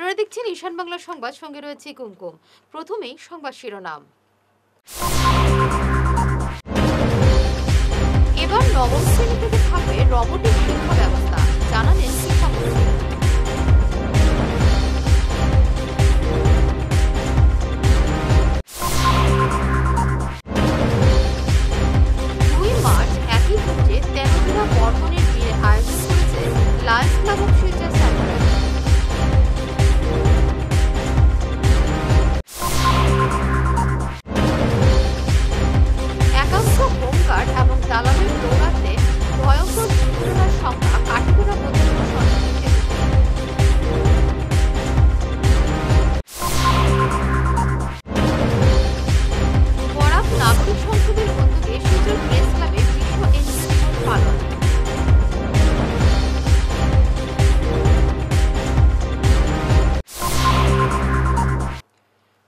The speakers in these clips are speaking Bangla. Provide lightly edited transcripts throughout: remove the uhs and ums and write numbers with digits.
আপনারা দেখছেন ঈশান বাংলা সংবাদ, সঙ্গে রয়েছে কুমকুম। প্রথমেই সংবাদ শিরোনাম। এবার নবম শ্রেণী থেকে থাকবে রোবটিক শিক্ষা ব্যবস্থা, জানালেন শিক্ষামন্ত্রী। 2 মার্চ একই কুঞ্জে 13 জোড়া বর্মণের বিয়ের আয়োজন করেছে Lions club of Silchar central. একাংশ হোমগার্ড এবং দালালের দৌরাত্মে ভয়ঙ্কর দুর্ঘটনার সংখ্যা কাঠিগড়া পর্যন্ত সন্নিহিত। বরাক নাগরিক সংসদের উদ্যোগে শিলচর প্রেস ক্লাবে বিশ্ব এনজিও দিবস পালন।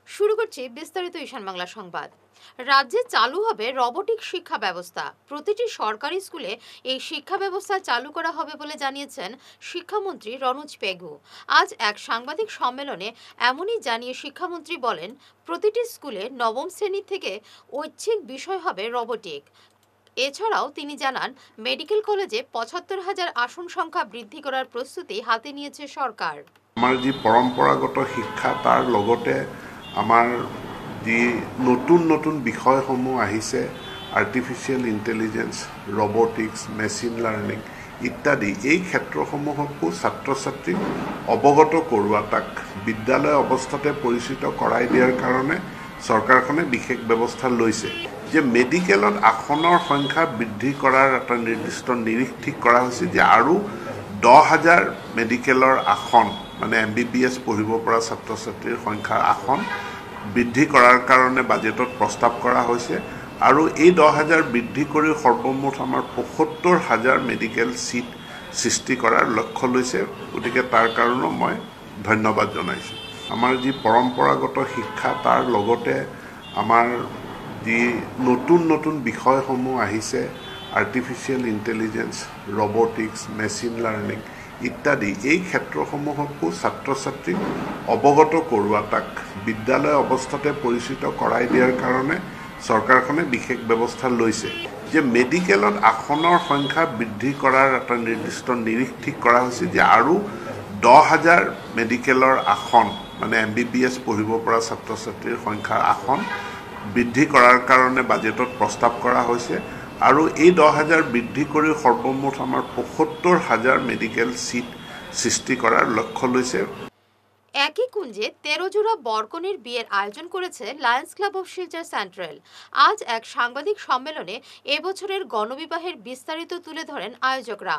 শুরু করছি বিস্তারিত ঈশান বাংলা সংবাদ। রাজ্যে চালু হবে রোবটিক শিক্ষা ব্যবস্থা। প্রতিটি সরকারি স্কুলে এই শিক্ষা ব্যবস্থা চালু করা হবে বলে জানিয়েছেন শিক্ষামন্ত্রী রনোজ পেগু। আজ এক সাংবাদিক সম্মেলনে এমনই জানিয়ে শিক্ষামন্ত্রী বলেন, প্রতিটি স্কুলে নবম শ্রেণী থেকে ঐচ্ছিক বিষয় হবে রোবটিক। এছাড়াও তিনি জানান, মেডিকেল কলেজে ৭৫,০০০ আসন সংখ্যা বৃদ্ধি করার প্রস্তুতি হাতে নিয়েছে সরকার। আমাৰ যি পৰম্পৰাগত শিক্ষা তাৰ লগতে আমাৰ যি নতুন নতুন বিষয়সমূহ আহিছে, artificial intelligence, robotics, machine learning ইত্যাদি, এই ক্ষেত্ৰসমূহকো ছাত্ৰ ছাত্ৰীক অৱগত কৰোৱা, তাক বিদ্যালয় অৱস্থাতে পৰিচিত কৰাই দিয়াৰ কাৰণে চৰকাৰখনে বিশেষ ব্যৱস্থা লৈছে। যে মেডিকেলত আসনৰ সংখ্যা বৃদ্ধি কৰাৰ এটা নিৰ্দিষ্ট নিৰিখ ঠিক কৰা হৈছে, যে আৰু 10,000 মেডিকেলৰ আসন, মানে MBBS পঢ়িব পৰা ছাত্ৰ ছাত্ৰীৰ সংখ্যাৰ আসন বৃদ্ধি কৰাৰ কাৰণে বাজেটত প্ৰস্তাৱ কৰা হৈছে। আৰু এই 10,000 বৃদ্ধি কৰি সৰ্বমুঠ আমাৰ ৭৫,000 মেডিকেল চিট সৃষ্টি কৰাৰ লক্ষ্য লৈছে। গতিকে তাৰ কাৰণেও মই ধন্যবাদ জনাইছোঁ। আমাৰ যি পৰম্পৰাগত শিক্ষা তাৰ লগতে আমাৰ যি নতুন নতুন বিষয়সমূহ আহিছে, artificial intelligence, robotics, machine learning ইত্যাদি, এই ক্ষেত্ৰসমূহকো ছাত্ৰ ছাত্ৰীক অৱগত কৰোৱা, তাক বিদ্যালয় অৱস্থাতে পৰিচিত কৰাই দিয়াৰ কাৰণে চৰকাৰখনে বিশেষ ব্যৱস্থা লৈছে। যে মেডিকেলত আসনৰ সংখ্যা বৃদ্ধি কৰাৰ এটা নিৰ্দিষ্ট নিৰিখ ঠিক কৰা হৈছে, যে আৰু 10,000 মেডিকেলৰ আসন, মানে MBBS পঢ়িব পৰা ছাত্ৰ ছাত্ৰীৰ সংখ্যাৰ আসন বৃদ্ধি কৰাৰ কাৰণে বাজেটত প্ৰস্তাৱ কৰা হৈছে। আৰু এই 10,000 বৃদ্ধি কৰি সৰ্বমুঠ আমাৰ ৭৫,000 মেডিকেল চিট সৃষ্টি কৰাৰ লক্ষ্য লৈছে। একই কুঞ্জে 13 জোড়া বরকনের বিয়ের আয়োজন করেছে Lions club of Silchar central. আজ এক সাংবাদিক সম্মেলনে এবছরের গণবিবাহের বিস্তারিত তুলে ধরেন আয়োজকরা।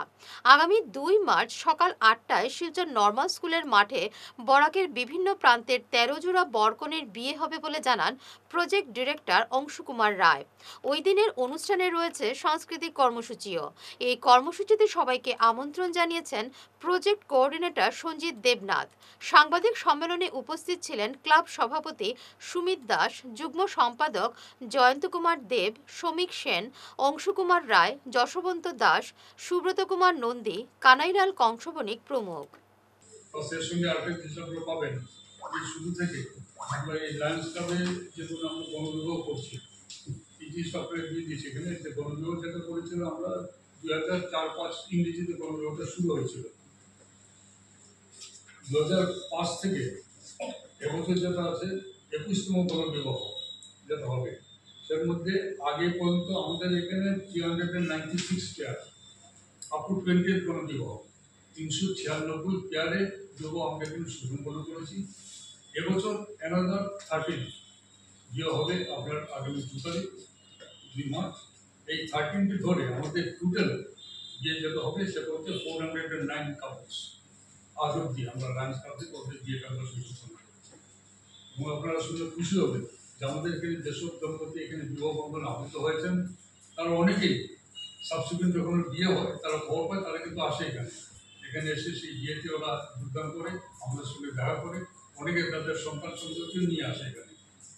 আগামী 2 মার্চ সকাল 8টায় শিলচর নর্মাল স্কুলের মাঠে বরাকের বিভিন্ন প্রান্তের 13 জোড়া বরকনের বিয়ে হবে বলে জানান প্রজেক্ট ডিরেক্টর অংশু কুমার রায়। ওই দিনের অনুষ্ঠানে রয়েছে সাংস্কৃতিক কর্মসূচিও। এই কর্মসূচিতে সবাইকে আমন্ত্রণ জানিয়েছেন প্রজেক্ট কোঅর্ডিনেটর সঞ্জিত দেবনাথ। সাংবাদিক সম্মেলনে উপস্থিত ছিলেন ক্লাব সভাপতি সুমিত দাস, যুগ্ম সম্পাদক জয়ন্ত কুমার দেব, শ্রমিক সেন, অংশু কুমার রায়, যশবন্ত দাস, সুব্রত কুমার নন্দী, কানাইলাল কংসবণিক প্রমুখ। শুরু থেকে আমরা এই লায়ন্স ক্লাবে যেহেতু আমরা গণবিবাহ করছি, ইংলিশ সফটওয়্যার দিয়ে দিয়েছি। এখানে যে গণবিবাহ যেটা করেছিল আমরা 2004-05 ইংরেজিতে গণবিবাহটা শুরু হয়েছিল। 2005 থেকে এবছর যেটা আছে 21তম গণবিবাহ যেটা হবে, সের মধ্যে আগে পর্যন্ত আমাদের এখানে 396 পেয়ার, আপ টু 20th গণবিবাহ 396 পেয়ারে বিবাহ আমরা এখানে সম্পন্ন করেছি। এবছর অ্যানাদার 13 বিয়ে হবে আপনার আগামী 2 মার্চ। এই 13টি ধরে আমাদের টোটাল বিয়ে যেটা হবে সেটা হচ্ছে 409 কাপলস। আজ অব্দি আমরা লায়ন্স ক্লাব থেকে ওদের বিয়েটা আমরা সুসম্পন্ন করেছি। এবং আপনারা শুনে খুশি হবেন যে আমাদের এখানে যেসব দম্পতি এখানে বিবাহ বন্ধনে আবদ্ধ হয়েছেন, তারা অনেকেই সাবসিকুয়েন্ট যখন বিয়ে হয় তারা খবর পায়, তারা কিন্তু আসে এখানে এসে সেই বিয়েতে ওরা যোগদান করে, আমাদের সঙ্গে দেখা করে, অনেকে তাদের সন্তান সন্ততিও নিয়ে আসে এখানে,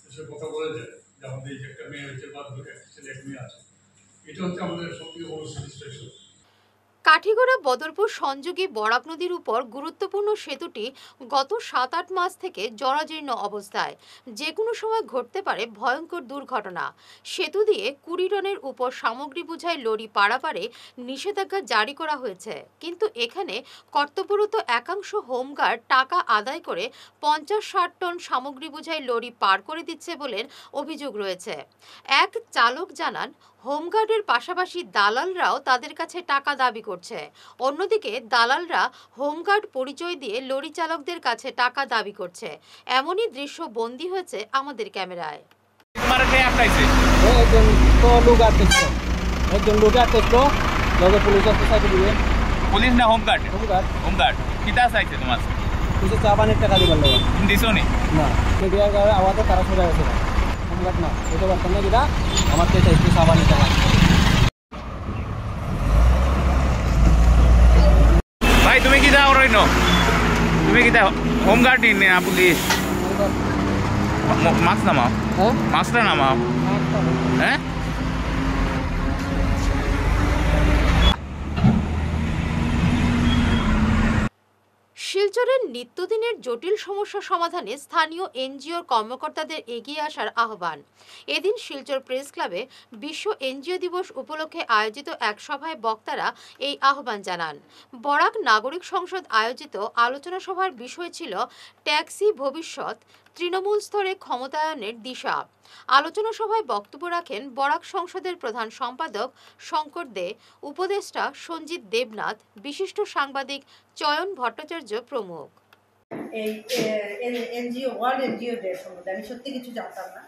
এসে কথা বলে যায় যে আমাদের এই যে একটা মেয়ে হয়েছে বা একটা ছেলে এক মেয়ে আছে। এটা হচ্ছে আমাদের সবথেকে বড় স্যাটিসফ্যাকশন। কাঠিগড়া বদরপুর সংযোগী বরাক নদীর উপর গুরুত্বপূর্ণ সেতুটি গত 7-8 মাস থেকে জরাজীর্ণ অবস্থায়। যে কোনো সময় ঘটতে পারে ভয়ঙ্কর দুর্ঘটনা। সেতু দিয়ে 20 টনের উপর সামগ্রী বোঝাই লরি পারাপারে নিষেধাজ্ঞা জারি করা হয়েছে, কিন্তু এখানে কর্তব্যরত একাংশ হোমগার্ড টাকা আদায় করে 50-60 টন সামগ্রী বোঝাই লরি পার করে দিচ্ছে বলে অভিযোগ রয়েছে। এক চালক জানান, হোমগার্ডের পাশাপাশি দালালরাও তাদের কাছে টাকা দাবি করছে। অন্যদিকে দালালরা হোমগার্ড পরিচয় দিয়ে লরি চালকদের কাছে টাকা দাবি করছে। এমনই দৃশ্য বন্দী হয়েছে আমাদের ক্যামেরায়। পুলিশ না হোমগার্ড? হোমগার্ড কিতা চাইছে তোমার? চা পানির টাকা দিবার লাগে দিছো নি? না, মিডিয়ার আওয়াজে তারা সরে গেছে হোমগার্ড না, এটা পারতাম না যেটা আমার তো চাইছে চা পানির টাকা। ভাই তুমি কিতা করইন? তুমি কিতা হোমগার্ড না পুলিশ? মাস্ক নামাও, হ্যাঁ মাস্কটা নামাও। হ্যাঁ শিলচরের নিত্যদিনের জটিল সমস্যা সমাধানে স্থানীয় এনজিওর কর্মকর্তাদের এগিয়ে আসার আহ্বান। এদিন শিলচর প্রেস ক্লাবে বিশ্ব এনজিও দিবস উপলক্ষে আয়োজিত এক সভায় বক্তারা এই আহ্বান জানান। বরাক নাগরিক সংসদ আয়োজিত আলোচনা সভার বিষয় ছিল ট্যাক্সি ভবিষ্যৎ, তৃণমূল স্তরে ক্ষমতায়নের দিশা। আলোচনা সভায় বক্তব্য রাখেন বরাক সংসদের প্রধান সম্পাদক শঙ্কর দে, উপদেষ্টা সঞ্জিত দেবনাথ, বিশিষ্ট সাংবাদিক চয়ন ভট্টাচার্য প্রমুখ। এই এনজিও ওয়ার্ল্ড এনজিও ডে সম্বন্ধে আমি সত্যি কিছু জানতাম না।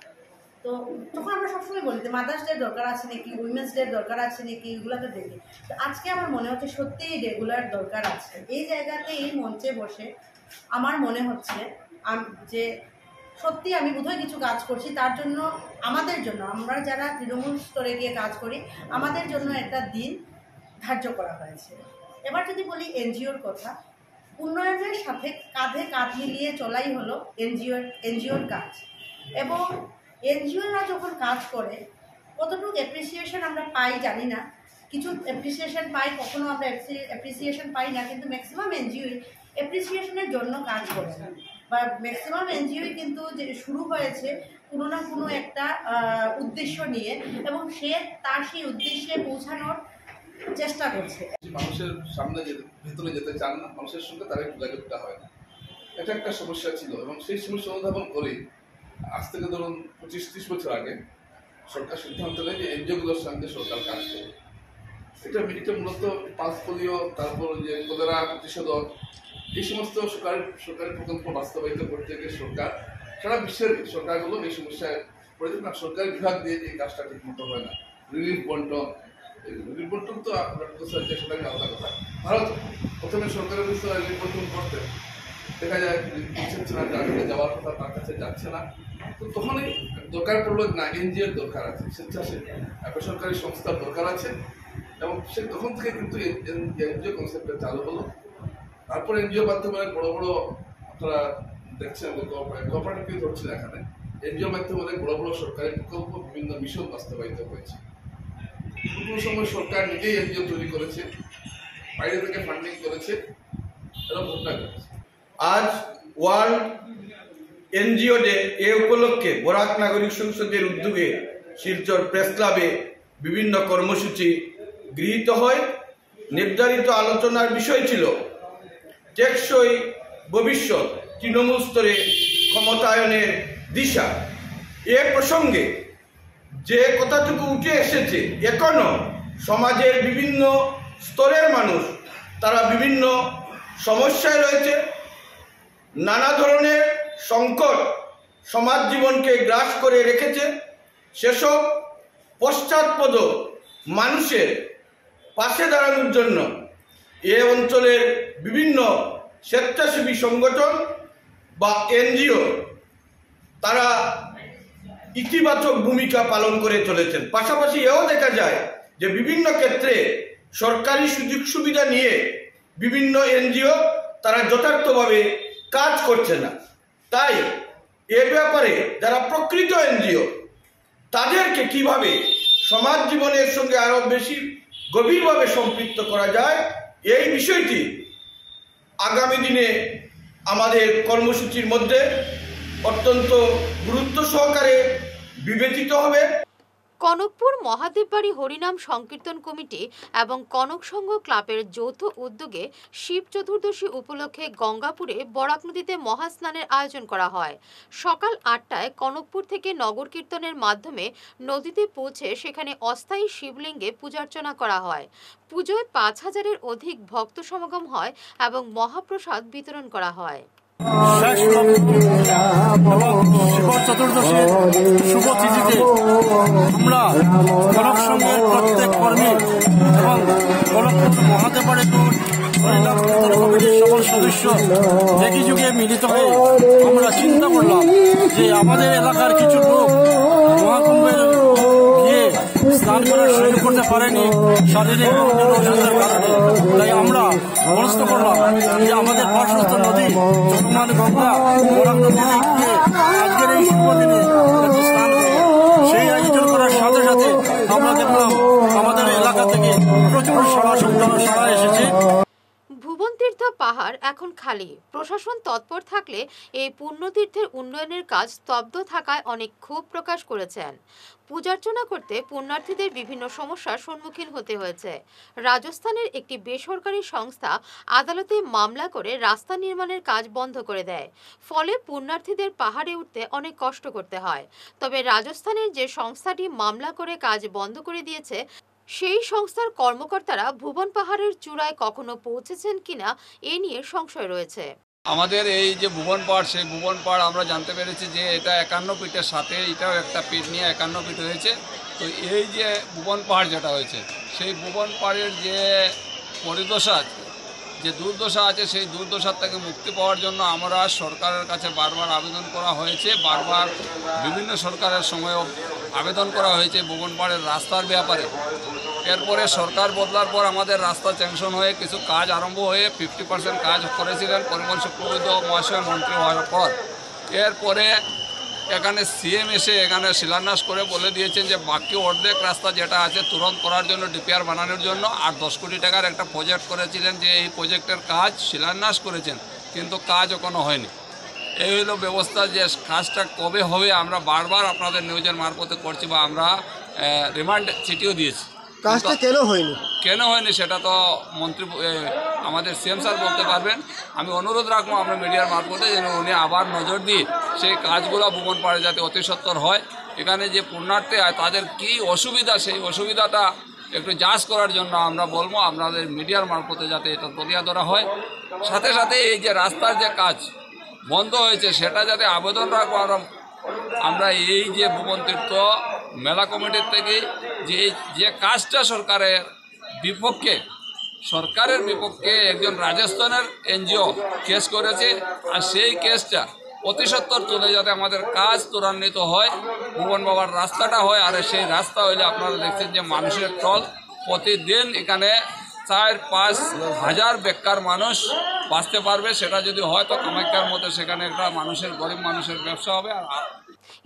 তো তখন আমরা সবসময় বলি যে মাদার্স ডে দরকার আছে নাকি, উইমেন্স ডে দরকার আছে নাকি, এগুলো তো দেখি। তো আজকে আমার মনে হচ্ছে সত্যিই রেগুলার দরকার আছে। এই জায়গাতে এই মঞ্চে বসে আমার মনে হচ্ছে যে সত্যি আমি বোধহয় কিছু কাজ করছি, তার জন্য আমাদের জন্য, আমরা যারা তৃণমূল স্তরে গিয়ে কাজ করি, আমাদের জন্য একটা দিন ধার্য করা হয়েছে। এবার যদি বলি এনজিওর কথা, উন্নয়নের সাথে কাঁধে কাঁধ মিলিয়ে চলাই হলো এনজিওর কাজ। এবং এনজিওরা যখন কাজ করে কতটুকু অ্যাপ্রিসিয়েশন আমরা পাই জানি না, কিছু অ্যাপ্রিসিয়েশন পাই, কখনো আমরা অ্যাপ্রিসিয়েশন পাই না, কিন্তু ম্যাক্সিমাম এনজিওই অ্যাপ্রিসিয়েশনের জন্য কাজ করে না, বা ম্যাক্সিমাম এনজিওই কিন্তু যে শুরু হয়েছে কোনো না কোনো একটা উদ্দেশ্য নিয়ে, এবং সে তার সেই উদ্দেশ্যে পৌঁছানোর চেষ্টা করছে। মানুষের সামনে ভেতরে যেতে চান না, মানুষের সঙ্গে তারা যোগাযোগটা হয় না, এটা একটা সমস্যা ছিল। এবং সেই সমস্যা অনুধাবন করে আজ থেকে ধরুন 25-30 বছর আগে সরকার সিদ্ধান্ত নেয় যে এনজিওগুলোর সঙ্গে সরকার কাজ করে। এটা মূলত পালস পোলিও, তারপর যে কলেরা প্রতিষেধক, এই সমস্ত সরকারি প্রকল্প বাস্তবায়িত করতে গিয়ে সরকার, সারা বিশ্বের সরকারগুলো এই সমস্যায় পড়েছে না। সরকারি বিভাগ দিয়ে এই কাজটা ঠিক মতো হয় না। রিলিফ বন্টন তো সেটা আলাদা কথা। ভারত প্রথমে সরকারের বিষয়ে রিলিফ বন্টন করতে দেখা যায় যার কাছে যাওয়ার কথা তার কাছে যাচ্ছে না। তো তখনই দরকার পড়লো না এনজিওর দরকার আছে, স্বেচ্ছাসেবী বেসরকারি সংস্থার দরকার আছে, এবং সে তখন থেকে কিন্তু এনজিও কনসেপ্টটা চালু হলো। তারপর এনজিওর মাধ্যমে বড় বড়, আপনারা দেখছেন কোঅপারেটিভ ধরছেন, এখানে এনজিওর মাধ্যমে বড় বড় সরকারি প্রকল্প, বিভিন্ন মিশন বাস্তবায়িত হয়েছে। কোনো সময় সরকার নিজেই এনজিও তৈরি করেছে, বাইরে থেকে ফান্ডিং করেছে, এরা ভোটটা করেছে। আজ ওয়ার্ল্ড এনজিও ডে, এ উপলক্ষে বরাক নাগরিক সংসদের উদ্যোগে শিলচর প্রেস ক্লাবে বিভিন্ন কর্মসূচি গৃহীত হয়। নির্ধারিত আলোচনার বিষয় ছিল টেকসই ভবিষ্যৎ, তৃণমূল স্তরে ক্ষমতায়নের দিশা। এ প্রসঙ্গে যে কথাটুকু উঠে এসেছে, এখনো সমাজের বিভিন্ন স্তরের মানুষ তারা বিভিন্ন সমস্যায় রয়েছে, নানা ধরনের সংকট সমাজ জীবনকে গ্রাস করে রেখেছে। সেসব পশ্চাৎপদ মানুষের পাশে দাঁড়ানোর জন্য এ অঞ্চলের বিভিন্ন স্বেচ্ছাসেবী সংগঠন বা এনজিও তারা ইতিবাচক ভূমিকা পালন করে চলেছেন। পাশাপাশি এও দেখা যায় যে বিভিন্ন ক্ষেত্রে সরকারি সুযোগ সুবিধা নিয়ে বিভিন্ন এনজিও তারা যথার্থভাবে কাজ করছে না। তাই এ ব্যাপারে যারা প্রকৃত এনজিও, তাদেরকে কিভাবে সমাজ জীবনের সঙ্গে আরো বেশি গভীরভাবে সম্পৃক্ত করা যায়, এই বিষয়টি আগামী দিনে আমাদের কর্মসূচির মধ্যে অত্যন্ত গুরুত্ব সহকারে বিবেচিত হবে। কনকপুর মহাদেববাড়ি হরিনাম সংকীর্তন কমিটি এবং কনক সংঘ ক্লাবের যৌথ উদ্যোগে শিব চতুর্দশী উপলক্ষে গঙ্গাপুরে বরাক নদীতে মহাস্নানের আয়োজন করা হয়। সকাল 8টায় কনকপুর থেকে নগর কীর্তনের মাধ্যমে নদীতে পৌঁছে সেখানে অস্থায়ী শিবলিঙ্গে পূজার্চনা করা হয়। পুজোয় 5000-এর অধিক ভক্ত সমাগম হয় এবং মহাপ্রসাদ বিতরণ করা হয়। শিব চতুর্দশীর শুভ তিথিতে আমরা কনক সংঘের প্রত্যেক কর্মী এবং কনকপুর মহাদেববাড়ি হরিনাম কীর্তন কমিটির সকল সদস্য একই যুগে মিলিত হয়ে আমরা চিন্তা করলাম যে আমাদের এলাকার কিছু লোক মহাকুম্ভের গিয়ে স্নান করার সুযোগ করতে পারেনি শারীরিক অসুবিধার কারণে। তাই আমরা মনস্থ করলাম যে আমাদের পার্শ্বস্থ নদী চট্টগ্রাম গঙ্গা বরাক নদীতে গিয়ে আজকের এই শুভ দিনে স্নান করব। সেই আয়োজন করার সাথে সাথে আমরা দেখলাম আমাদের এলাকা থেকে প্রচুর সাড়া এসেছে। ভুবনতীর্থ পাহাড় এখন খালি। প্রশাসন তৎপর থাকলে এই পুণ্যতীর্থের উন্নয়নের কাজ স্তব্ধ থাকায় অনেক ক্ষোভ প্রকাশ করেছেন। পূজার্চনা করতে পুণ্যার্থীদের বিভিন্ন সমস্যার সম্মুখীন হতে হয়েছে। রাজস্থানের একটি বেসরকারি সংস্থা আদালতে মামলা করে রাস্তা নির্মাণের কাজ বন্ধ করে দেয়। ফলে পুণ্যার্থীদের পাহাড়ে উঠতে অনেক কষ্ট করতে হয়। তবে রাজস্থানের যে সংস্থাটি মামলা করে কাজ বন্ধ করে দিয়েছে, সেই সংস্থার কর্মকর্তারা ভুবন পাহাড়ের চূড়ায় কখনো পৌঁছেছেন কিনা এ নিয়ে সংশয় রয়েছে। আমাদের এই যে ভুবন পাহাড়, সেই ভুবন পাহাড় আমরা জানতে পেরেছি যে এটা 51 ফিটের সাথে এটাও একটা পিঠ নিয়ে 51 ফিট হয়েছে। তো এই যে ভুবন পাহাড় যেটা হয়েছে, সেই ভুবন পাহাড়ের যে পরিদশা, যে দুর্দশা আছে, সেই দুর্দশার থেকে মুক্তি পাওয়ার জন্য আমরা সরকারের কাছে বারবার আবেদন করা হয়েছে। বারবার বিভিন্ন সরকারের সময়ও আবেদন করা হয়েছে ভুবন পাহাড়ের রাস্তার ব্যাপারে। এরপরে সরকার বদলার পর আমাদের রাস্তা স্যাংশন হয়ে কিছু কাজ আরম্ভ হয়ে 50% কাজ করেছিলেন পরিবহন শুক্রবৈদ্য মহাশয় মন্ত্রী হওয়ার পর। এরপরে এখানে সিএম এসে এখানে শিলান্যাস করে বলে দিয়েছেন যে বাকি অর্ধেক রাস্তা যেটা আছে তুরন্ত করার জন্য, ডিপিআর বানানোর জন্য, আর 10 কোটি টাকার একটা প্রজেক্ট করেছিলেন, যে এই প্রজেক্টের কাজ শিলান্যাস করেছেন, কিন্তু কাজ এখনো হয়নি। এই হলো ব্যবস্থা। যে কাজটা কবে হবে আমরা বারবার আপনাদের নিউজের মারফতে করছি, বা আমরা রিমান্ড চিঠিও দিয়েছি। কাজটা কেন হয়নি সেটা তো মন্ত্রী আমাদের সিএম স্যার বলতে পারবেন। আমি অনুরোধ রাখবো আমরা মিডিয়ার মারফতে যেন উনি আবার নজর দিয়ে সেই কাজগুলো ভুবন পাহাড়ে যাতে অতি সত্বর হয়। এখানে যে পুণ্যার্থী হয় তাদের কি অসুবিধা, সেই অসুবিধাটা একটু যাচ করার জন্য আমরা বলবো আপনাদের মিডিয়ার মারফতে যাতে এটা তুলে ধরা হয়। সাথে সাথে এই যে রাস্তার যে কাজ বন্ধ হয়েছে সেটা যাতে আবেদন রাখবো আমরা এই যে ভুবন তীর্থ মেলা কমিটির থেকে যে কাজটা সরকারের বিপক্ষে একজন রাজস্থানের এনজিও কেস করেছে, আর সেই কেসটা অতি সত্বর চলে যাতে আমাদের কাজ ত্বরান্বিত হয়, ভুবন বাবার রাস্তাটা হয়। আর সেই রাস্তা হইলে আপনারা দেখছেন যে মানুষের টল প্রতিদিন এখানে 4-5 হাজার বেকার মানুষ বাঁচতে পারবে। সেটা যদি হয় তো কামাখ্যার মধ্যে সেখানে একটা গরিব মানুষের ব্যবসা হবে।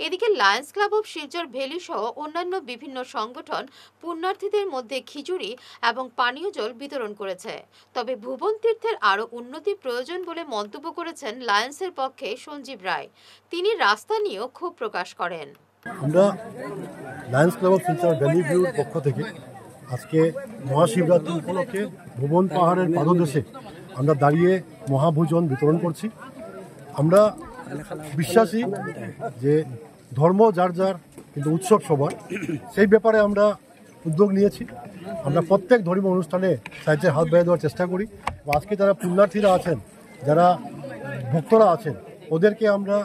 এদিকে Lions club of Silchar valley সহ অন্যান্য বিভিন্ন সংগঠন পুণ্যার্থীদের মধ্যে খিচুড়ি এবং পানীয় জল বিতরণ করেছে। তবে ভুবন তীর্থের আরও উন্নতি প্রয়োজন বলে মন্তব্য করেছেন লায়ন্সের পক্ষে সঞ্জীব রায়। তিনি রাস্তা নিয়েও ক্ষোভ প্রকাশ করেন। আমরা Lions club of Silchar valley ভিউর পক্ষ থেকে আজকে মহাশিবরাত্রি উপলক্ষে ভুবন পাহাড়ের পাদদেশে আমরা দাঁড়িয়ে মহাভোজন বিতরণ করছি। আমরা বিশ্বাসী যে ধর্ম যার যার, কিন্তু উৎসব সবার, সেই ব্যাপারে আমরা উদ্যোগ নিয়েছি। আমরা প্রত্যেক ধর্মীয় অনুষ্ঠানে সাহায্যের হাত বাড়িয়ে দেওয়ার চেষ্টা করি। আজকে যারা পুণ্যার্থীরা আছেন, যারা ভক্তরা আছেন, ওদেরকে আমরা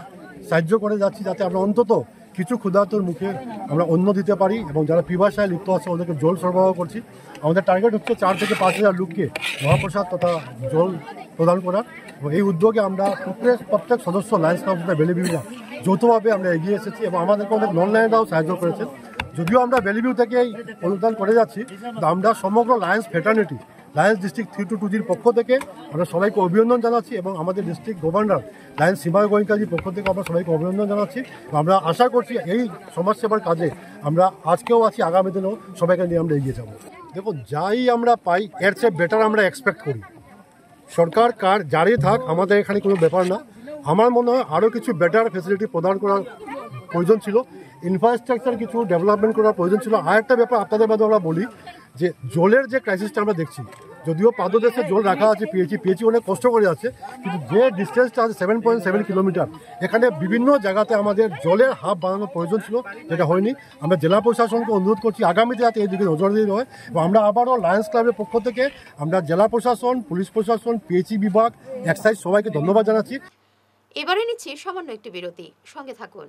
সাহায্য করে যাচ্ছি যাতে আমরা অন্তত কিছু ক্ষুধার্তর মুখে আমরা অন্ন দিতে পারি, এবং যারা পিপাসায় লিপ্ত আছে ওদেরকে জল সরবরাহ করছি। আমাদের টার্গেট হচ্ছে 4 থেকে 5 হাজার লোককে মহাপ্রসাদ তথা জল প্রদান করার। এবং এই উদ্যোগে আমরা প্রত্যেক সদস্য লায়ন্স ক্লাব অফ বেলিভিউরা যৌথভাবে আমরা এগিয়ে এসেছি, এবং আমাদেরকে অনেক নন লায়নরাও সাহায্য করেছেন। যদিও আমরা বেলিভিউ থেকে এই অনুদান করে যাচ্ছি, কিন্তু আমরা সমগ্র লায়ন্স ফ্রেটার্নিটি, লায়ন্স ডিস্ট্রিক্ট 3-2-2-র পক্ষ থেকে আমরা সবাইকে অভিনন্দন জানাচ্ছি, এবং আমাদের ডিস্ট্রিক্ট গভর্নর লায়ন্স সীমা গোয়েঙ্কাজির পক্ষ থেকে আমরা সবাইকে অভিনন্দন জানাচ্ছি। আমরা আশা করছি এই সমাজসেবার কাজে আমরা আজকেও আছি, আগামী দিনেও সবাইকে নিয়ে আমরা এগিয়ে যাব। দেখুন যাই আমরা পাই এর চেয়ে বেটার আমরা এক্সপেক্ট করি। সরকার কার যারই থাক আমাদের এখানে কোনো ব্যাপার না। আমার মনে হয় আরও কিছু বেটার ফেসিলিটি প্রদান করার প্রয়োজন ছিল, ইনফ্রাস্ট্রাকচার কিছু ডেভেলপমেন্ট করার প্রয়োজন ছিল। আর একটা ব্যাপার আপনাদের মাধ্যমে আমরা বলি যে জলের যে ক্রাইসিসটা আমরা দেখছি, যদিও পাদদেশে জল রাখা আছে পিএইচি অনেক কষ্ট করে আছে, কিন্তু যে ডিস্টেন্সটা আছে 7.7 কিলোমিটার, এখানে বিভিন্ন জায়গাতে আমাদের জলের হাব বানানোর প্রয়োজন ছিল, যেটা হয়নি। আমরা জেলা প্রশাসনকে অনুরোধ করছি আগামীতে যাতে এই দিকে নজর দিতে হয়। এবং আমরা আবারও লায়ন্স ক্লাবের পক্ষ থেকে আমরা জেলা প্রশাসন, পুলিশ প্রশাসন, পিএইচি বিভাগ, এক্সাইজ সবাইকে ধন্যবাদ জানাচ্ছি। এবারে নিচ্ছি সামান্য একটি বিরতি, সঙ্গে থাকুন।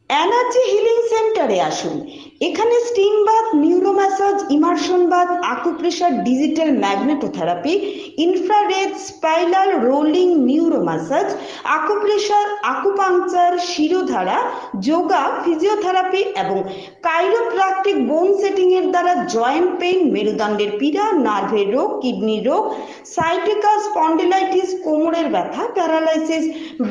এনার্জি হিলিং সেন্টারে আসুন। এখানে steam bath, neuro massage, immersion bath, acupressure, digital magnetotherapy, infrared, spiral rolling neuro massage, acupressure, acupuncture, shirodhara, yoga, physiotherapy এবং কাইরোপ্র্যাকটিক বোন সেটিং এর দ্বারা জয়েন্ট পেইন, মেরুদণ্ডের পীড়া, নার্ভের রোগ, কিডনির রোগ, সাইটিকা, স্পন্ডিলাইটিস, কোমরের ব্যথা, প্যারালাইসিস,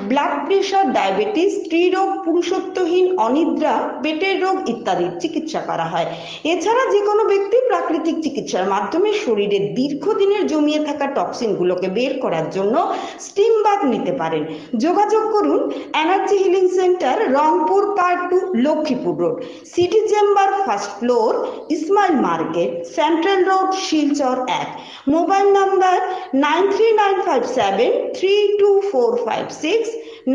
ব্লাড প্রেশার, ডায়াবেটিস, স্ত্রীরোগ, পুরুষত্বহীন, অনিদ্রা, পেটের রোগ ইত্যাদির চিকিৎসা করা হয়। এছাড়া যে কোনো ব্যক্তি প্রাকৃতিক চিকিৎসার মাধ্যমে শরীরের দীর্ঘদিনের জমিয়ে থাকা টক্সিন গুলোকে বের করার জন্য স্টিম বাথ নিতে পারেন। যোগাযোগ করুন energy healing centre, Rangpur part 2, Lakshmipur road, city chamber, first floor, Ismail market, central road, Silchar 1। Mobile number 9395732456,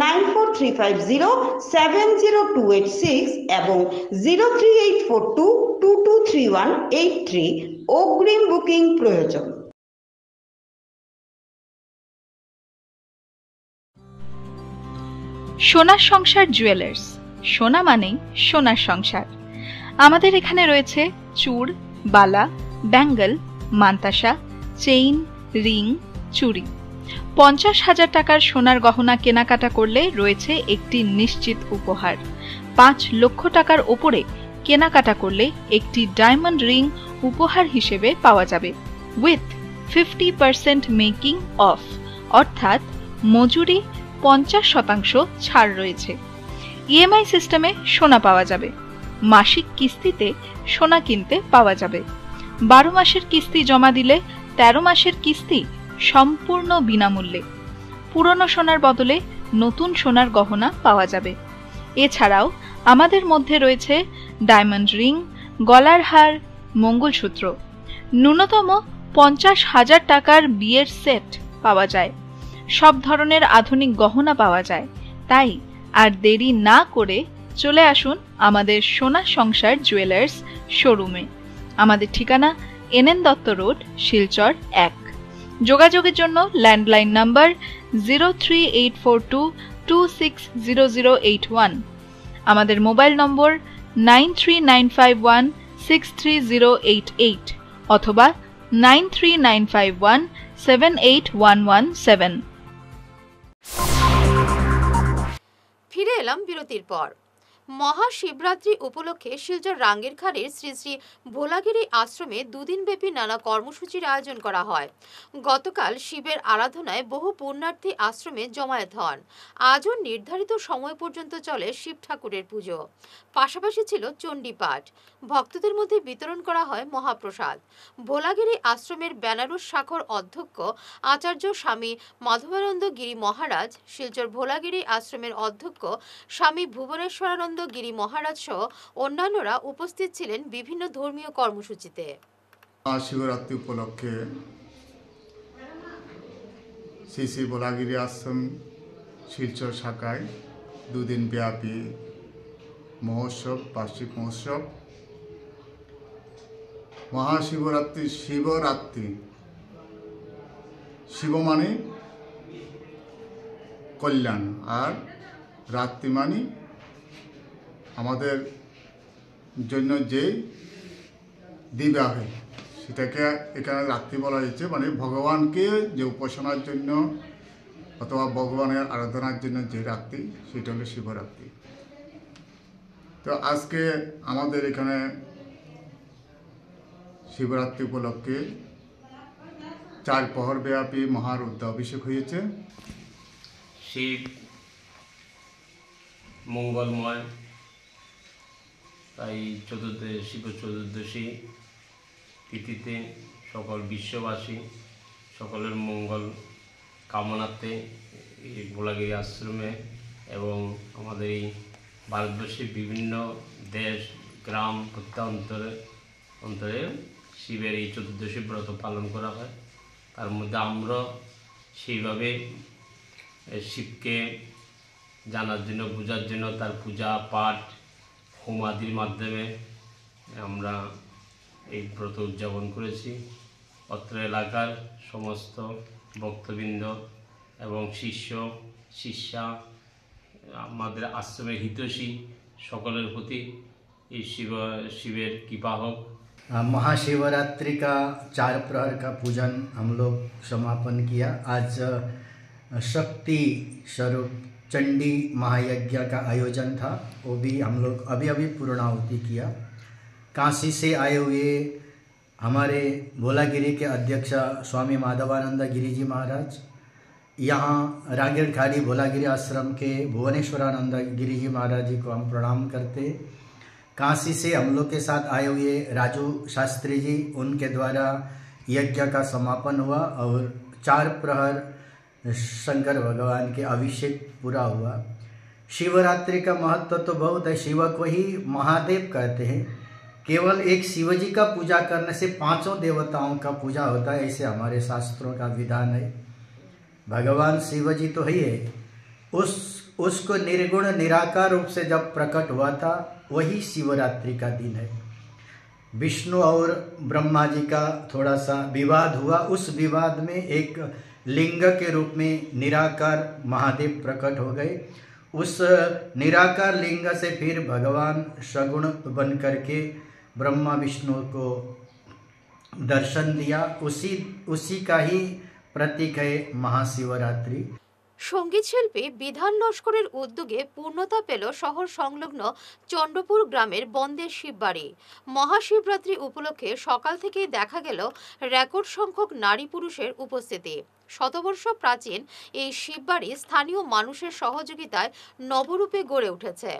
9435070286 এবং 03842223183। অগ্রিম বুকিং প্রয়োজন। সোনার সংসার জুয়েলার্স, সোনা মানেই সোনার সংসার। আমাদের এখানে রয়েছে চূড়, বালা, ব্যাঙ্গল, মান্তাসা, চেইন, রিং, চুড়ি। 50,000 টাকার সোনার গহনা কেনাকাটা করলে রয়েছে একটি নিশ্চিত উপহার। 5 লক্ষ টাকার ওপরে কেনাকাটা করলে একটি ডায়মন্ড রিং উপহার হিসেবে পাওয়া যাবে, উইথ 50% মেকিং অফ, অর্থাৎ মজুরি 50% ছাড় রয়েছে। ইএমআই সিস্টেমে সোনা পাওয়া যাবে। মাসিক কিস্তিতে সোনা কিনতে পাওয়া যাবে। 12 মাসের কিস্তি জমা দিলে 13 মাসের কিস্তি সম্পূর্ণ বিনামূল্যে। পুরনো সোনার বদলে নতুন সোনার গহনা পাওয়া যাবে। এছাড়াও আমাদের মধ্যে রয়েছে ডায়মন্ড রিং, গলার হার, মঙ্গলসূত্র। ন্যূনতম 50,000 টাকার বিয়ের সেট পাওয়া যায়। সব ধরনের আধুনিক গহনা পাওয়া যায়। তাই আর দেরি না করে চলে আসুন আমাদের সোনা সংসার জুয়েলার্স শোরুমে। আমাদের ঠিকানা এনএন দত্ত রোড, শিলচর 1। যোগাযোগের জন্য ল্যান্ডলাইন নাম্বার 03842260081, আমাদের মোবাইল নম্বর 9395163088 অথবা 9395178117। ফিরে এলাম বিরতির পর। মহাশিবরাত্রি উপলক্ষে শিলচর রাঙ্গিরখাড়ির শ্রী শ্রী ভোলাগিরি আশ্রমে দুদিনব্যাপী নানা কর্মসূচির আয়োজন করা হয়। গতকাল শিবের আরাধনায় বহু পুণ্যার্থী আশ্রমে জমায়েত হন। আজও নির্ধারিত সময় পর্যন্ত চলে শিব ঠাকুরের পুজো। পাশাপাশি ছিল চণ্ডী পাঠ। ভক্তদের মধ্যে বিতরণ করা হয় মহাপ্রসাদ। ভোলাগিরি আশ্রমের বেনারস শাখার অধ্যক্ষ আচার্য স্বামী মাধবানন্দ গিরি মহারাজ, শিলচর ভোলাগিরি আশ্রমের অধ্যক্ষ স্বামী ভুবনেশ্বরানন্দ গিরি মহারাজ সহ অন্যান্যরা উপস্থিত ছিলেন বিভিন্ন ধর্মীয় কর্মসূচিতে। মহাশিবরাত্রি উপলক্ষে শ্রী শ্রী ভোলাগিরি আশ্রম শিলচর শাখায় দুদিন ব্যাপী মহোৎসব, বার্ষিক মহোৎসব। মহাশিবরাত্রি, শিবরাত্রি, শিব মানে কল্যাণ আর রাত্রি মানে আমাদের জন্য যে দিবাহে, সেটাকে এখানে রাত্রি বলা হয়েছে। মানে ভগবানকে যে উপাসনার জন্য অথবা ভগবানের আরাধনার জন্য যে রাত্রি, সেটা হলো শিবরাত্রি। তো আজকে আমাদের এখানে শিবরাত্রি উপলক্ষে 4 প্রহর ব্যাপী মহারুদ্র অভিষেক হয়েছে। শিব মঙ্গলময়, তাই শিব চতুর্দশী তিথিতে সকল বিশ্ববাসী সকলের মঙ্গল কামনাতে এই ভোলাগিরি আশ্রমে এবং আমাদের এই ভারতবর্ষের বিভিন্ন দেশ গ্রাম অন্তরে শিবের এই চতুর্দশী ব্রত পালন করা হয়। তার মধ্যে আমরা সেইভাবে শিবকে জানার জন্য বোঝার জন্য তার পূজা পাঠ হোম আদির মাধ্যমে আমরা এই ব্রত উদযাপন করেছি। অত্র এলাকার সমস্ত ভক্তবৃন্দ এবং শিষ্যা আমাদের আশ্রমের হিতৈষী সকলের प्रति शिवेर कृपा हो। महाशिवरात्रि का 4 प्रहर का पूजन हम लोग समापन किया। आज शक्ति स्वरूप चंडी महायज्ञ का आयोजन था, वो भी हम लोग अभी पूर्णाहुति किया। काशी से आए हुए हमारे भोलागिरी के अध्यक्ष स्वामी माधवानंद गिरी जी महाराज, यहाँ रागीर खाड़ी भोलागिरी आश्रम के भुवनेश्वरानंद गिरी जी महाराज जी को हम प्रणाम करते। काशी से हम लोग के साथ आए हुए राजू शास्त्री जी, उनके द्वारा यज्ञ का समापन हुआ और 4 प्रहर शंकर भगवान के अभिषेक पूरा हुआ। शिवरात्रि का महत्व तो बहुत है। शिव को ही महादेव कहते हैं। केवल एक शिवजी का पूजा करने से 5 देवताओं का पूजा होता है, ऐसे हमारे शास्त्रों का विधान है। भगवान शिवजी तो ही है, उसको निर्गुण निराकार रूप से जब प्रकट हुआ था वही शिवरात्रि का दिन है। विष्णु और ब्रह्मा जी का थोड़ा सा विवाद हुआ, उस विवाद में एक लिंग के रूप में निराकार महादेव प्रकट हो गए। उस निराकार लिंग से फिर भगवान सगुण बन करके ब्रह्मा विष्णु को दर्शन दिया, उसी का ही प्रतीक है महाशिवरात्रि। संगीत शिल्पी विधान लस्करेर उद्योगे पूर्णता पेल शहर संलग्न चंद्रपुर ग्रामेर बंदेर शिवबाड़ी। महाशिवरात्रि उपलक्षे सकाल थेकेई देखा गेल रेकर्ड संख्यक नारी पुरुषेर उपस्थिति। शतवर्ष प्राचीन এই শিববাড়ি স্থানীয় মানুষের সহযোগিতায় নবরূপে গড়ে উঠেছে।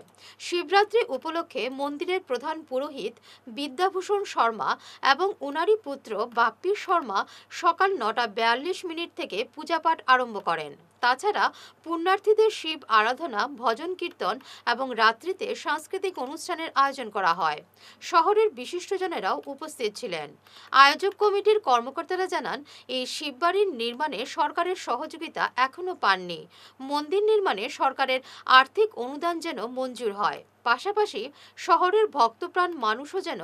শিবরাত্রি উপলক্ষে মন্দিরের প্রধান পুরোহিত বিদ্যাভূষণ শর্মা এবং উনারি পুত্র বাপ্পি শর্মা সকাল 9:42 থেকে পূজাপাঠ আরম্ভ করেন। তাছাড়া পুণ্যার্থীদের শিব আরাধনা, ভজন কীর্তন এবং রাত্রিতে সাংস্কৃতিক অনুষ্ঠানের আয়োজন করা হয়। শহরের বিশিষ্টজনেরাও উপস্থিত ছিলেন। আয়োজক কমিটির কর্মকর্তারা জানান, এই শিববাড়ির নির্মাণে সরকারের সহযোগিতা এখনো পাননি। মন্দির নির্মাণে সরকারের আর্থিক অনুদান যেন মঞ্জুর হয়, পাশাপাশি শহরের ভক্তপ্রাণ মানুষও যেন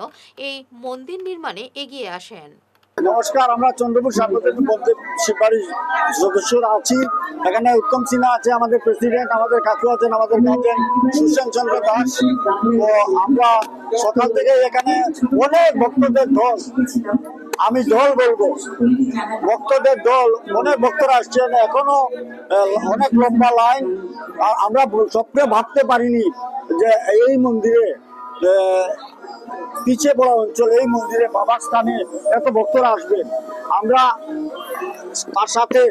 এই মন্দির নির্মাণে এগিয়ে আসেন। নমস্কার, আমরা চন্দ্রপুর সার্বজনীন বন্দেব শিববাড়ির সদস্যরা আছি। এখানে উত্তম সিনহা আছে আমাদের প্রেসিডেন্ট, আমাদের কাকু আছেন আমাদের গার্জেন সুশান্ত চন্দ্র দাস। তো আমরা সকাল থেকে এখানে অনেক ভক্তদের ঢল, আমি ঢল বলবো, ভক্তদের ঢল, অনেক ভক্তরা আসছেন, এখনো অনেক লম্বা লাইন। আমরা স্বপ্নে ভাবতে পারিনি যে এই মন্দিরে পিছিয়ে পড়া অঞ্চল, এই মন্দিরে বাবার স্থানে এত ভক্তরা আসবে। আমরা তার সাথে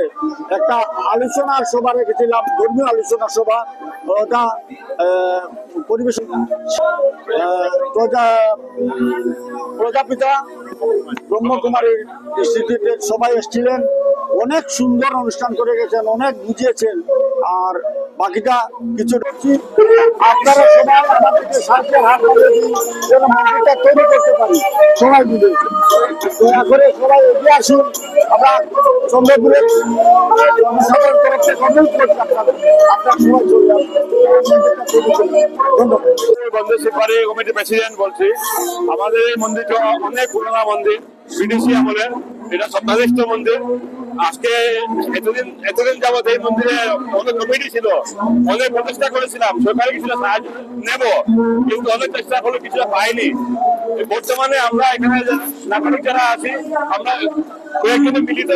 একটা আলোচনার সভা রেখেছিলাম, ধর্মীয় আলোচনা সভা, ওটা পরিবেশন প্রজাপিতা ব্রহ্মকুমারীর ইনস্টিটিউটের সবাই এসেছিলেন, অনেক সুন্দর অনুষ্ঠান করে গেছেন, অনেক বুঝিয়েছেন। আর বাকিটা কিছু আপনারা সবাই আমাদেরকে সাহায্যের হাত বাড়িয়ে দিন যেন মন্দিরটা তৈরি করতে পারি সবাই মিলে। দয়া করে সবাই এগিয়ে আসুন। আমরা চন্দ্রপুরের জনসাধারণ তরফ থেকে অনুরোধ করছি আপনারা সবাই চলে আসুন, ধন্যবাদ। বন্দে শিববাড়ি কমিটির প্রেসিডেন্ট বলছি। আমাদের এই মন্দিরটা অনেক পুরোনো মন্দির, বিদেশি আমলের, এটা সত্যাধিষ্ঠ মন্দির। আজকে এতদিন যাবৎ এই মন্দিরে অনেক কমিটি ছিল, অনেক প্রচেষ্টা করেছিলাম, সরকারি কিছুটা সাহায্য নেব, কিন্তু অনেক চেষ্টা করলে কিছুটা পাইনি। বর্তমানে আমরা এখানে নাগরিক যারা আছি, আমরা কয়েকজনের মিলিত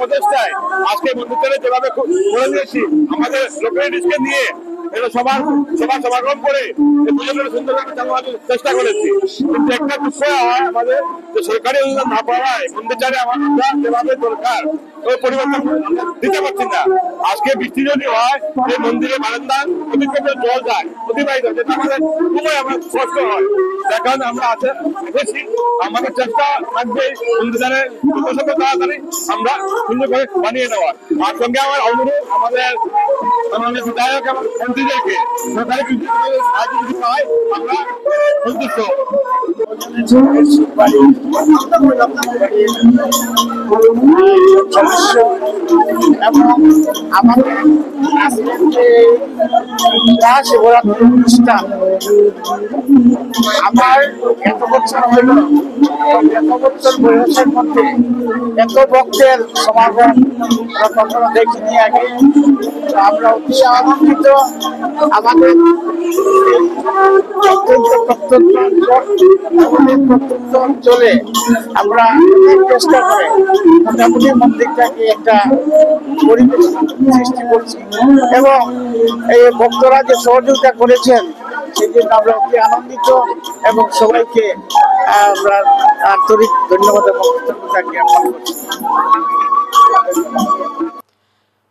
প্রচেষ্টায় আজকে মন্দিরটা যেভাবে করে দিয়েছি, আমাদের লোকালিটিসকে নিয়ে এটা সবার সমাগম করে এই পুজোটা সুন্দরভাবে চালানোর চেষ্টা করেছি। কিন্তু একটা দুঃখ হয় আমাদের যে সরকারি অনুদান না পাওয়ায় মন্দিরচারে আমরা যেভাবে দরকার ওই পরিবর্তন দিতে পারছি না। আজকে বৃষ্টি যদি হয় এই মন্দিরে বারান্দা অতিক্রমে জল যায় অতিবাহিত হয়, যেটা আমাদের খুবই আমার কষ্ট হয়। যার কারণে আমরা এসেছি, আমাদের চেষ্টা থাকবে মন্দিরে যথাযথ তাড়াতাড়ি আমরা সুন্দর করে বানিয়ে নেওয়ার। আর সঙ্গে আমার অনুরোধ আমাদের বিধায়ক এবং মন্ত্রীদেরকে সরকারি সাহায্য যদি পাই আমরা সন্তুষ্ট। এবং আমাদের শিবরাত্রি অনুষ্ঠান আমার এত বছর হইল, এত বছর বয়সের মধ্যে এত ভক্তের সমাগম আমরা কখনো দেখিনি আগে। আমরা অতি আনন্দিত। আমাদের প্রত্যন্ত অঞ্চলে আমরা চেষ্টা করে মোটামুটি মন্দিরটাকে একটা পরিবেশ সৃষ্টি করছি এবং এই ভক্তরা যে সহযোগিতা করেছেন সেই জন্য আমরা অতি আনন্দিত এবং সবাইকে আমরা আন্তরিক ধন্যবাদ এবং কৃতজ্ঞতা জ্ঞাপন করছি।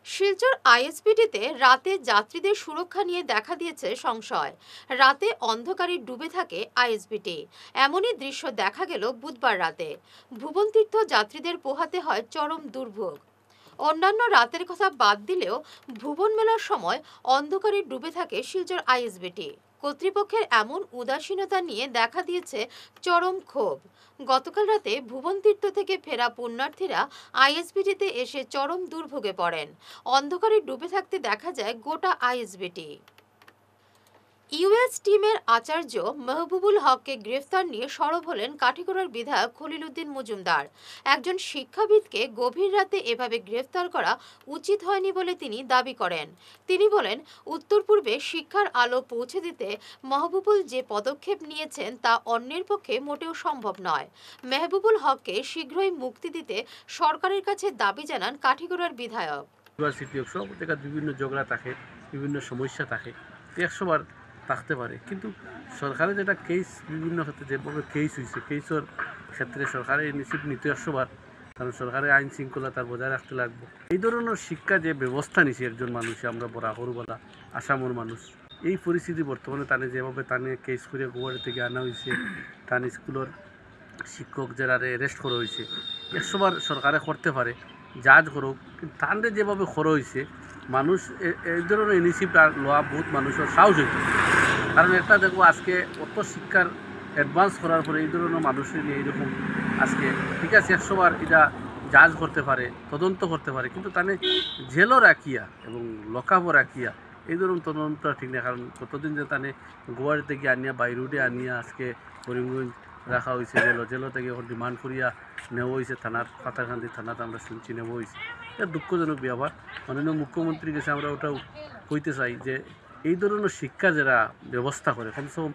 শিলচর আইএসবিটিতে রাতে যাত্রীদের সুরক্ষা নিয়ে দেখা দিয়েছে সংশয়। রাতে অন্ধকারে ডুবে থাকে আইএসবিটি। এমনই দৃশ্য দেখা গেল বুধবার রাতে। ভুবনতীর্থ যাত্রীদের পোহাতে হয় চরম দুর্ভোগ। অন্যান্য রাতের কথা বাদ দিলেও ভুবন মেলার সময় অন্ধকারে ডুবে থাকে শিলচর আইএসবিটি। কর্তৃপক্ষের এমন উদাসীনতা নিয়ে দেখা দিয়েছে চরম ক্ষোভ। গতকাল রাতে ভুবনতীর্থ থেকে ফেরা পুণ্যার্থীরা আইএসবিটিতে এসে চরম দুর্ভোগে পড়েন। অন্ধকারে ডুবে থাকতে দেখা যায় গোটা আইএসবিটি। ইউএস টিমের আচার্য মেহবুবুল হককে গ্রেফতার নিয়ে সরব হলেন কাঠিগড়ার বিধায়ক খলিল উদ্দিন মজুমদার। একজন শিক্ষাবিদকে গভীর রাতে এভাবে গ্রেফতার করা উচিত হয়নি বলে তিনি দাবি করেন। তিনি বলেন, উত্তর পূর্বে শিক্ষার আলো পৌঁছে দিতে মেহবুবুল যে পদক্ষেপ নিয়েছেন তা অন্যের পক্ষে মোটেও সম্ভব নয়। মেহবুবুল হককে শীঘ্রই মুক্তি দিতে সরকারের কাছে দাবি জানান কাঠিগড়ার বিধায়ক। ইউনিভার্সিটি সব জায়গায় বিভিন্ন ঝগড়া থাকে, বিভিন্ন সমস্যা থাকে, 100বার থাকতে পারে, কিন্তু সরকারের যেটা কেস বিভিন্ন ক্ষেত্রে যেভাবে কেস হয়েছে, কেসের ক্ষেত্রে সরকারের ইনিশিয়েটিভ নিতে 100বার, কারণ সরকারের আইন শৃঙ্খলা তার বজায় রাখতে লাগবে। এই ধরনের শিক্ষা যে ব্যবস্থা নিছে একজন মানুষে, আমরা বড় হরুবালা আসামের মানুষ, এই পরিস্থিতি বর্তমানে তানে যেভাবে তানে কেস করে গুয়াহাটি থেকে আনা হয়েছে, তান স্কুলের শিক্ষক যারা অ্যারেস্ট করা হয়েছে, 100বার সরকারে করতে পারে, জাজ করুক, কিন্তু তানরে যেভাবে করা হয়েছে মানুষ এই ধরনের ইনিশিয়েটিভ লওয়া বহুত মানুষের সাহস হইত। কারণ একটা দেখবো আজকে অত শিক্ষার অ্যাডভান্স করার পরে এই ধরনের মানুষের নিয়ে এইরকম আজকে ঠিক আছে 100বার এটা জাজ করতে পারে, তদন্ত করতে পারে, কিন্তু তানে জেলও রাখিয়া এবং লকআপও রাখিয়া এই ধরুন তদন্ত ঠিক না। কারণ কতদিন যে তানে গুয়াহাটি থেকে আনিয়া বাই রোডে আনিয়া আজকে করিমগঞ্জ রাখা হয়েছে, জেলো থেকে রিমান্ড করিয়া নেওয়া হয়েছে থানার পাতাকান্দি থানাতে আমরা শুনছি নেওয়া হয়েছে। এটা দুঃখজনক ব্যাপার। মাননীয় মুখ্যমন্ত্রীর কাছে আমরা ওটাও কইতে চাই যে এই ধরনের শিক্ষা যারা ব্যবস্থা করে কমসে কম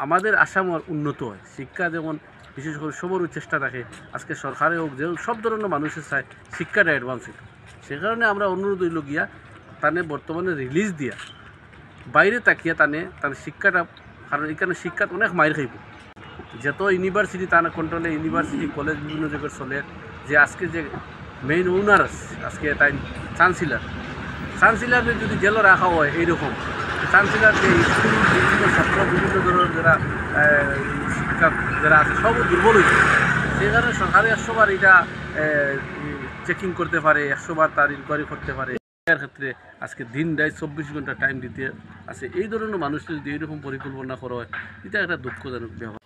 আমাদের আসামের উন্নত হয়। শিক্ষা যেমন বিশেষ করে সবারও চেষ্টা থাকে, আজকে সরকারে হোক যে সব ধরনের মানুষের চায় শিক্ষাটা অ্যাডভান্স হইত। সে কারণে আমরা অনুরোধ হইল গিয়া তানে বর্তমানে রিলিজ দিয়া বাইরে তাকিয়া তানে তার শিক্ষাটা, কারণ এখানে শিক্ষা অনেক মাইর খাইব। যত ইউনিভার্সিটি তার কন্ট্রোলে ইউনিভার্সিটি কলেজ বিভিন্ন জায়গায় চলে, যে আজকে যে মেইন ওনার্স আজকে তাই চান্সিলারকে যদি জেলও রাখা হয় এইরকম, চান্সিলারকে স্কুল বিভিন্ন ছাত্র বিভিন্ন ধরনের যারা শিক্ষক যারা আছে সব দুর্বল হয়েছে। সেই কারণে সরকারে 100বার এটা চেকিং করতে পারে, 100বার তার ইনকোয়ারি করতে পারে। এর ক্ষেত্রে আজকে দিন রাত 24 ঘন্টা টাইম দিতে আছে। এই ধরনের মানুষের যদি এইরকম পরিকল্পনা করা হয়, এটা একটা দুঃখজনক ব্যাপার।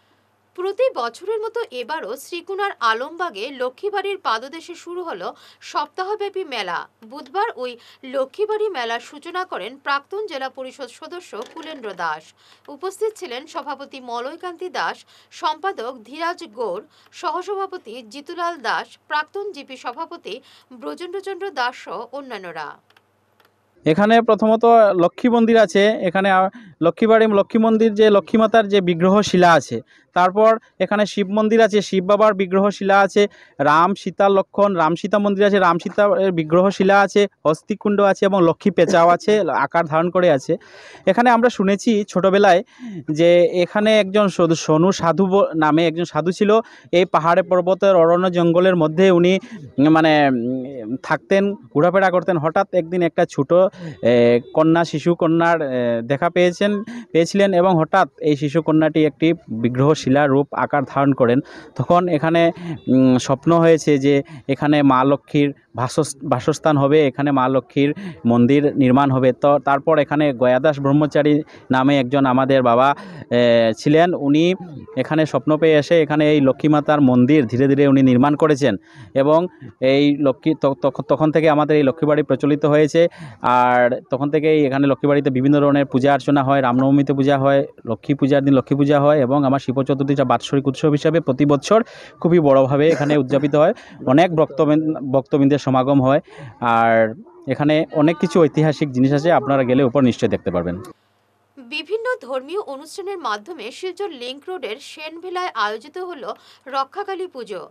প্রতি বছরের মতো এবারও শ্রীকুনার আলমবাগে লক্ষ্মীবাড়ির পাদদেশে শুরু হলো সপ্তাহব্যাপী মেলা। বুধবার ওই লক্ষ্মীবাড়ি মেলার সূচনা করেন প্রাক্তন জেলা পরিষদ সদস্য কুলেন্দ্র দাস। উপস্থিত ছিলেন সভাপতি মলয়কান্তি দাস, সম্পাদক ধীরাজ গৌর, সহসভাপতি জিতুলাল দাস, প্রাক্তন জিপি সভাপতি ব্রজেন্দ্রচন্দ্র দাস সহ অন্যান্যরা। এখানে প্রথমত লক্ষ্মী মন্দির আছে, এখানে লক্ষ্মীবাড়ি লক্ষ্মী মন্দির যে লক্ষ্মীমাতার যে বিগ্রহ শিলা আছে, তারপর এখানে শিব মন্দির আছে, শিব বাবার বিগ্রহ শিলা আছে, রাম সীতা লক্ষণ রাম সীতা মন্দির আছে, রাম সীতার বিগ্রহ শিলা আছে, হস্তিকুণ্ড আছে এবং লক্ষ্মী পেঁচাও আছে, আকার ধারণ করে আছে। এখানে আমরা শুনেছি ছোটবেলায় যে এখানে একজন সনু সাধু নামে একজন সাধু ছিল। এই পাহাড়ে পর্বতের অরণ্য জঙ্গলের মধ্যে উনি মানে থাকতেন, ঘোরাফেরা করতেন। হঠাৎ একদিন একটা ছোট কন্যা শিশু কন্যার দেখা পেয়েছিলেন এবং হঠাৎ এই শিশু কন্যাটি একটি বিগ্রহ শিলা রূপ আকার ধারণ করেন। তখন এখানে স্বপ্ন হয়েছে যে এখানে মা লক্ষ্মীর বাসস্থান হবে, এখানে মা লক্ষ্মীর মন্দির নির্মাণ হবে। তো তারপর এখানে গয়াদাস ব্রহ্মচারী নামে একজন আমাদের বাবা ছিলেন, উনি এখানে স্বপ্ন পেয়ে এসে এখানে এই লক্ষ্মীমাতার মন্দির ধীরে ধীরে উনি নির্মাণ করেছেন এবং এই তখন থেকে আমাদের এই লক্ষ্মীবাড়ি প্রচলিত হয়েছে। আর তখন থেকেই এখানে লক্ষ্মীবাড়িতে বিভিন্ন ধরনের পূজা অর্চনা হয়, রামনবমীতে পূজা হয়, লক্ষ্মী পূজার দিন লক্ষ্মী পূজা হয় এবং আমার শিব চতুর্থীটা বাৎসরিক উৎসব হিসাবে প্রতি বছর খুবই বড়োভাবে এখানে উদযাপিত হয়। অনেক ভক্তবৃন্দের সমাগম হয় আর এখানে অনেক কিছু ঐতিহাসিক জিনিস আছে, আপনারা গেলে উপর নিশ্চয়ই দেখতে পারবেন। বিভিন্ন ধর্মীয় অনুষ্ঠানের মাধ্যমে শিলচর লিংক রোডের সেনভিলায় আয়োজিত হলো রক্ষাকালী পুজো।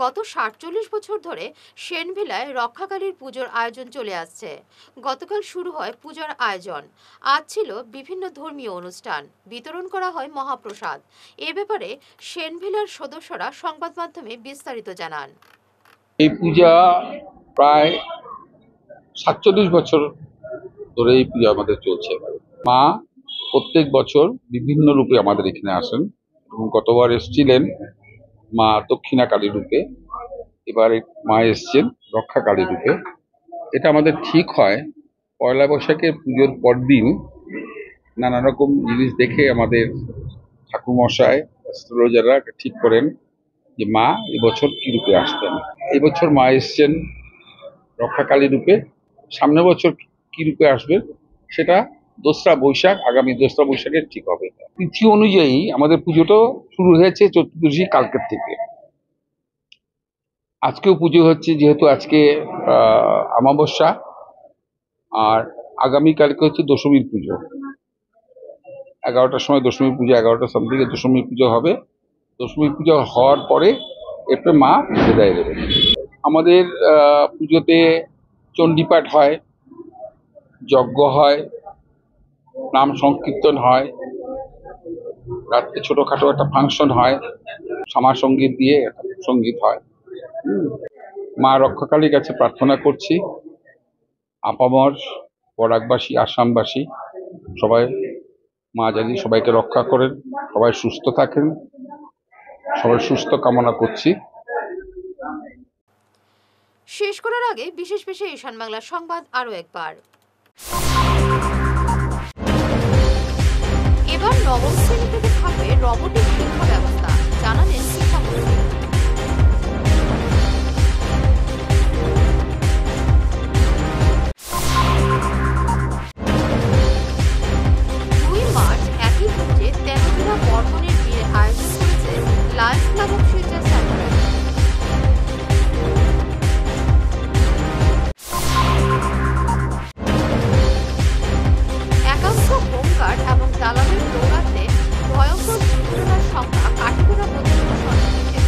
গত ৪৭ বছর ধরে সেনভিলায় রক্ষাকালীর পুজোর আয়োজন চলে আসছে। গতকাল শুরু হয় পূজার আয়োজন। আজ ছিল বিভিন্ন ধর্মীয় অনুষ্ঠান, বিতরণ করা হয় মহাপ্রসাদ। এ ব্যাপারে সেনভিলার সদস্যরা সংবাদ মাধ্যমে বিস্তারিত জানান। এই পূজা প্রায় ৪৭ বছর ধরে এই পূজা আমাদের চলছে। মা প্রত্যেক বছর বিভিন্ন রূপে আমাদের এখানে আসেন এবং গতবার এসেছিলেন মা দক্ষিণা কালী রূপে, এবারে মা এসছেন রক্ষা কালী রূপে। এটা আমাদের ঠিক হয় পয়লা বৈশাখের পুজোর পরদিন নানা রকম জিনিস দেখে আমাদের ঠাকুরমশাই অ্যাস্ট্রোলজাররা ঠিক করেন যে মা এবছর কী রূপে আসবেন। এবছর মা এসছেন রক্ষাকালী রূপে, সামনের বছর কী রূপে আসবেন সেটা 2রা বৈশাখ, আগামী 2রা বৈশাখের ঠিক হবে। তিথি অনুযায়ী আমাদের পুজোটা শুরু হয়েছে চতুর্দশী কালকের থেকে। আজকেও পুজো হচ্ছে, যেহেতু আজকে অমাবস্যা, আর আগামীকালকে হচ্ছে দশমীর পুজো। 11টার সময় দশমী পুজো, 11টা সামথিংয়ে দশমী পুজো হবে। দশমী পুজো হওয়ার পরে এরপরে মা বিদায় দেবেন। আমাদের পুজোতে চণ্ডীপাঠ হয়, যজ্ঞ হয়, নাম সংকীর্তন হয়, রাত্রে ছোটখাটো একটা ফাংশন হয়, শ্যামা সঙ্গীত দিয়ে একটা সঙ্গীত হয়। মা রক্ষাকালীর কাছে প্রার্থনা করছি আপামর বরাকবাসী, আসামবাসী সবাই মা জানি সবাইকে রক্ষা করেন, সবাই সুস্থ থাকেন, সবাই সুস্থ কামনা করছি। শেষ করার আগে বিশেষ ঈশান বাংলা সংবাদ আরো একবার। এবার নবম শ্রেণী থেকে থাকবে রোবোটিক শিক্ষা ব্যবস্থা, জানালেন শিক্ষামন্ত্রী। মার্চ একই পুজোতে তেরোজোড়া বর্মনের বিয়ের আয়োজন করেছে Lions club of Silchar central. একাংশ হোমগার্ড এবং দালালের দৌরাত্মে ভয়ঙ্কর দুর্ঘটনার সংখ্যা কাটিগড়া পর্যন্ত সন্নিহিত।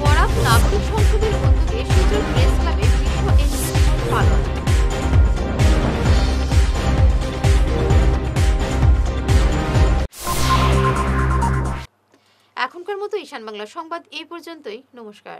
বরাক নাগরিক সংসদের উদ্যোগে শিলচর প্রেস ক্লাবে বিশ্ব এনজি দিবস পালন। এখনকার মতো ঈশান বাংলা সংবাদ এই পর্যন্তই। নমস্কার।